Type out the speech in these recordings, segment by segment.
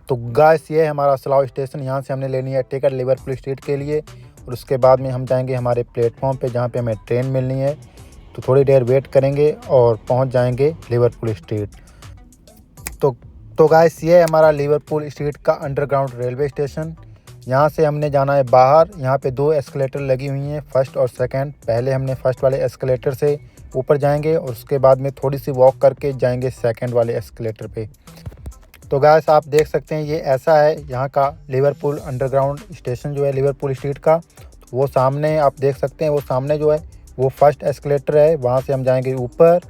तो गाइस ये है हमारा स्लाव स्टेशन। यहाँ से हमने लेनी है टिकट लिवरपूल स्ट्रीट के लिए और उसके बाद में हम जाएंगे हमारे प्लेटफॉर्म पे जहाँ पे हमें ट्रेन मिलनी है। तो थोड़ी देर वेट करेंगे और पहुँच जाएंगे लिवरपूल स्ट्रीट। तो तो गाइस ये है हमारा लिवरपूल स्ट्रीट का अंडरग्राउंड रेलवे स्टेशन। यहाँ से हमने जाना है बाहर। यहाँ पे 2 एस्केलेटर लगी हुई हैं, फर्स्ट और सेकंड। पहले हमने फर्स्ट वाले एस्केलेटर से ऊपर जाएंगे और उसके बाद में थोड़ी सी वॉक करके जाएंगे सेकंड वाले एस्केलेटर पे। तो गाइस आप देख सकते हैं ये ऐसा है यहाँ का लिवरपूल अंडरग्राउंड स्टेशन जो है लिवरपूल स्ट्रीट का। तो वो सामने आप देख सकते हैं, वो सामने जो है वो फर्स्ट एस्केलेटर है, वहाँ से हम जाएंगे ऊपर।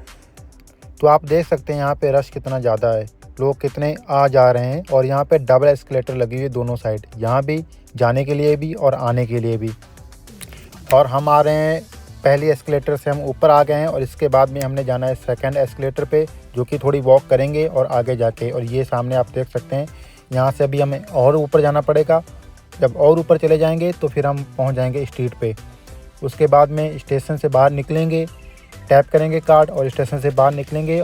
तो आप देख सकते हैं यहाँ पे रश कितना ज़्यादा है, लोग कितने आ जा रहे हैं। और यहाँ पे डबल एस्केलेटर लगी हुई है दोनों साइड, यहाँ भी जाने के लिए भी और आने के लिए भी। और हम आ रहे हैं पहली एस्केलेटर से, हम ऊपर आ गए हैं और इसके बाद में हमने जाना है सेकंड एस्केलेटर पे, जो कि थोड़ी वॉक करेंगे और आगे जाके। और ये सामने आप देख सकते हैं, यहाँ से अभी हमें और ऊपर जाना पड़ेगा। जब और ऊपर चले जाएंगे तो फिर हम पहुँच जाएंगे स्ट्रीट पे। उसके बाद में स्टेशन से बाहर निकलेंगे, टैप करेंगे कार्ड और स्टेशन से बाहर निकलेंगे।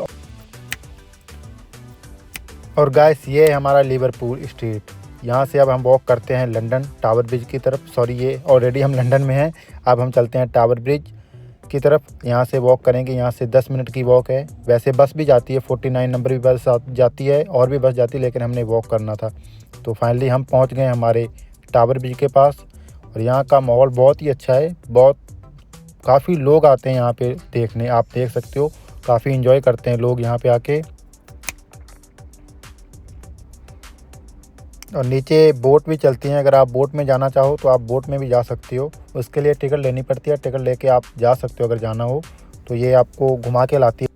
और गाइस ये है हमारा लिवरपूल स्ट्रीट। यहाँ से अब हम वॉक करते हैं लंदन टावर ब्रिज की तरफ। सॉरी, ये ऑलरेडी हम लंदन में हैं, अब हम चलते हैं टावर ब्रिज की तरफ। यहाँ से वॉक करेंगे, यहाँ से 10 मिनट की वॉक है। वैसे बस भी जाती है, 49 नंबर भी बस जाती है और भी बस जाती है, लेकिन हमने वॉक करना था। तो फाइनली हम पहुँच गए हमारे टावर ब्रिज के पास। और यहाँ का माहौल बहुत ही अच्छा है, काफ़ी लोग आते हैं यहाँ पे देखने। आप देख सकते हो काफ़ी इन्जॉय करते हैं लोग यहाँ पे आके। और नीचे बोट भी चलती हैं, अगर आप बोट में जाना चाहो तो आप बोट में भी जा सकते हो। उसके लिए टिकट लेनी पड़ती है, टिकट लेके आप जा सकते हो अगर जाना हो। तो ये आपको घुमा के लाती है।